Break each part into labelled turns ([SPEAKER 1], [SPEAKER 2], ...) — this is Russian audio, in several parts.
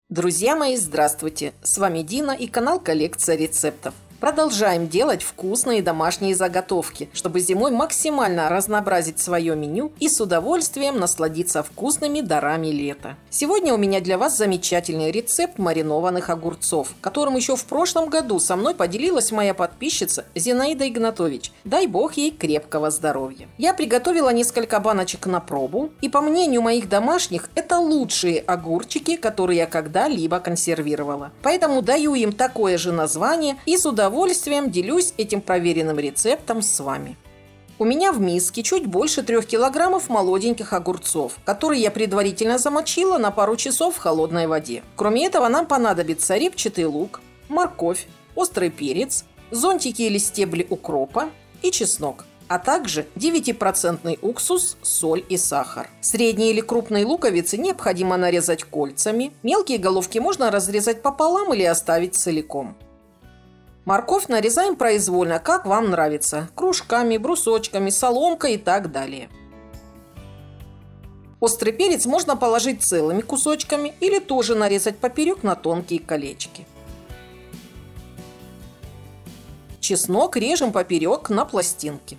[SPEAKER 1] Друзья мои, здравствуйте! С вами Дина и канал Коллекция рецептов. Продолжаем делать вкусные домашние заготовки, чтобы зимой максимально разнообразить свое меню и с удовольствием насладиться вкусными дарами лета. Сегодня у меня для вас замечательный рецепт маринованных огурцов, которым еще в прошлом году со мной поделилась моя подписчица Зинаида Игнатович. Дай бог ей крепкого здоровья. Я приготовила несколько баночек на пробу, и по мнению моих домашних, это лучшие огурчики, которые я когда-либо консервировала. Поэтому даю им такое же название и с удовольствием делюсь этим проверенным рецептом с вами. У меня в миске чуть больше 3 килограммов молоденьких огурцов, которые я предварительно замочила на пару часов в холодной воде. Кроме этого нам понадобится репчатый лук, морковь, острый перец, зонтики или стебли укропа и чеснок, а также 9% уксус, соль и сахар. Средние или крупные луковицы необходимо нарезать кольцами, мелкие головки можно разрезать пополам или оставить целиком. Морковь нарезаем произвольно, как вам нравится, кружками, брусочками, соломкой и так далее. Острый перец можно положить целыми кусочками или тоже нарезать поперек на тонкие колечки. Чеснок режем поперек на пластинки.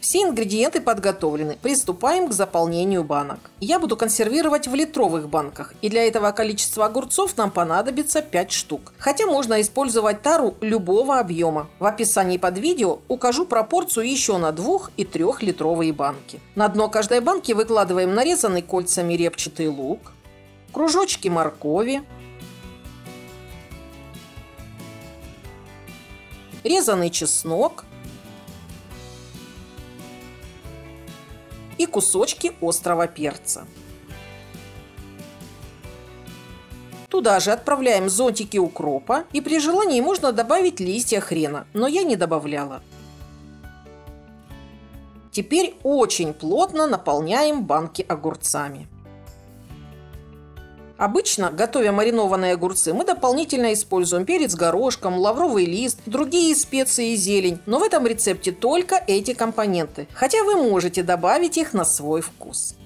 [SPEAKER 1] Все ингредиенты подготовлены. Приступаем к заполнению банок. Я буду консервировать в литровых банках, и для этого количества огурцов нам понадобится 5 штук. Хотя можно использовать тару любого объема. В описании под видео укажу пропорцию еще на 2- и 3-литровые банки. На дно каждой банки выкладываем нарезанный кольцами репчатый лук, кружочки моркови, резаный чеснок и кусочки острого перца. Туда же отправляем зонтики укропа, и при желании можно добавить листья хрена, но я не добавляла. Теперь очень плотно наполняем банки огурцами. Обычно, готовя маринованные огурцы, мы дополнительно используем перец горошком, лавровый лист, другие специи и зелень, но в этом рецепте только эти компоненты, хотя вы можете добавить их на свой вкус.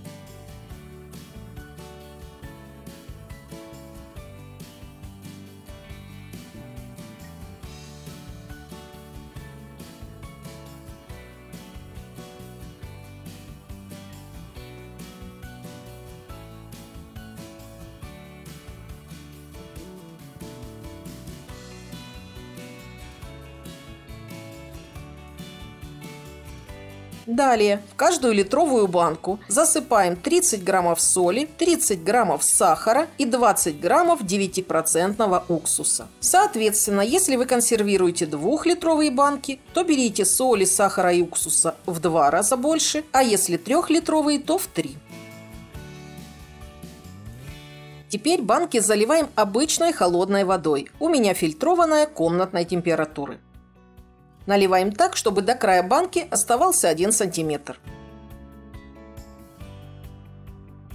[SPEAKER 1] Далее в каждую литровую банку засыпаем 30 граммов соли, 30 граммов сахара и 20 граммов 9% уксуса. Соответственно, если вы консервируете 2-литровые банки, то берите соли, сахара и уксуса в 2 раза больше, а если 3-литровые, то в 3. Теперь банки заливаем обычной холодной водой. У меня фильтрованная комнатной температуры. Наливаем так, чтобы до края банки оставался 1 сантиметр.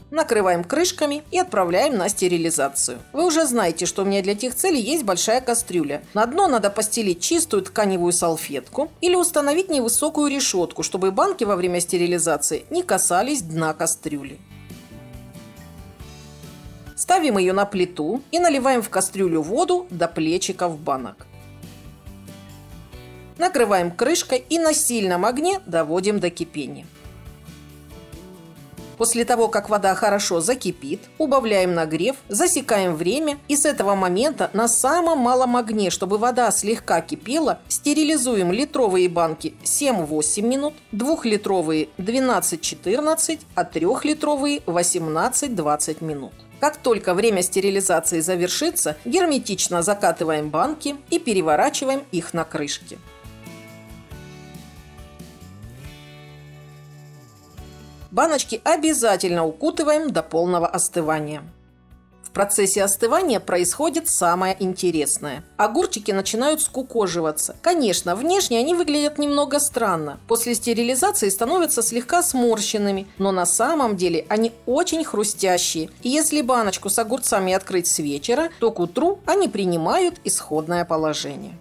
[SPEAKER 1] Накрываем крышками и отправляем на стерилизацию. Вы уже знаете, что у меня для этих целей есть большая кастрюля. На дно надо постелить чистую тканевую салфетку или установить невысокую решетку, чтобы банки во время стерилизации не касались дна кастрюли. Ставим ее на плиту и наливаем в кастрюлю воду до плечиков банок. Накрываем крышкой и на сильном огне доводим до кипения. После того, как вода хорошо закипит, убавляем нагрев, засекаем время и с этого момента на самом малом огне, чтобы вода слегка кипела, стерилизуем литровые банки 7-8 минут, 2-литровые 12-14, а 3-литровые 18-20 минут. Как только время стерилизации завершится, герметично закатываем банки и переворачиваем их на крышки. Баночки обязательно укутываем до полного остывания. В процессе остывания происходит самое интересное. Огурчики начинают скукоживаться. Конечно, внешне они выглядят немного странно. После стерилизации становятся слегка сморщенными, но на самом деле они очень хрустящие. И если баночку с огурцами открыть с вечера, то к утру они принимают исходное положение.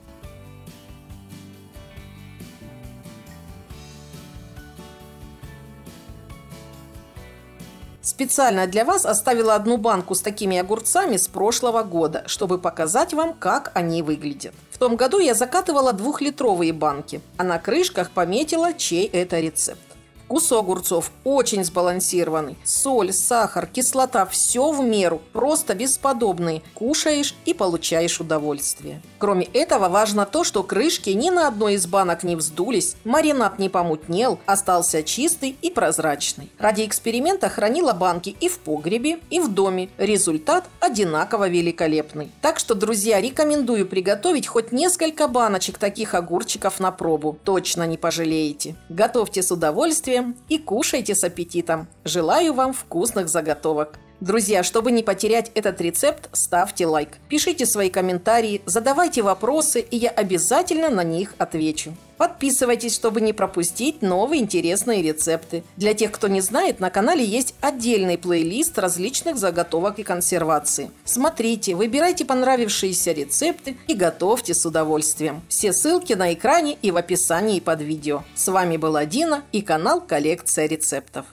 [SPEAKER 1] Специально для вас оставила одну банку с такими огурцами с прошлого года, чтобы показать вам, как они выглядят. В том году я закатывала 2-литровые банки, а на крышках пометила, чей это рецепт. Вкус у огурцов очень сбалансированный. Соль, сахар, кислота – все в меру, просто бесподобные. Кушаешь и получаешь удовольствие. Кроме этого, важно то, что крышки ни на одной из банок не вздулись, маринад не помутнел, остался чистый и прозрачный. Ради эксперимента хранила банки и в погребе, и в доме. Результат одинаково великолепный. Так что, друзья, рекомендую приготовить хоть несколько баночек таких огурчиков на пробу. Точно не пожалеете. Готовьте с удовольствием и кушайте с аппетитом. Желаю вам вкусных заготовок. Друзья, чтобы не потерять этот рецепт, ставьте лайк, пишите свои комментарии, задавайте вопросы, и я обязательно на них отвечу. Подписывайтесь, чтобы не пропустить новые интересные рецепты. Для тех, кто не знает, на канале есть отдельный плейлист различных заготовок и консервации. Смотрите, выбирайте понравившиеся рецепты и готовьте с удовольствием. Все ссылки на экране и в описании под видео. С вами была Дина и канал Коллекция рецептов.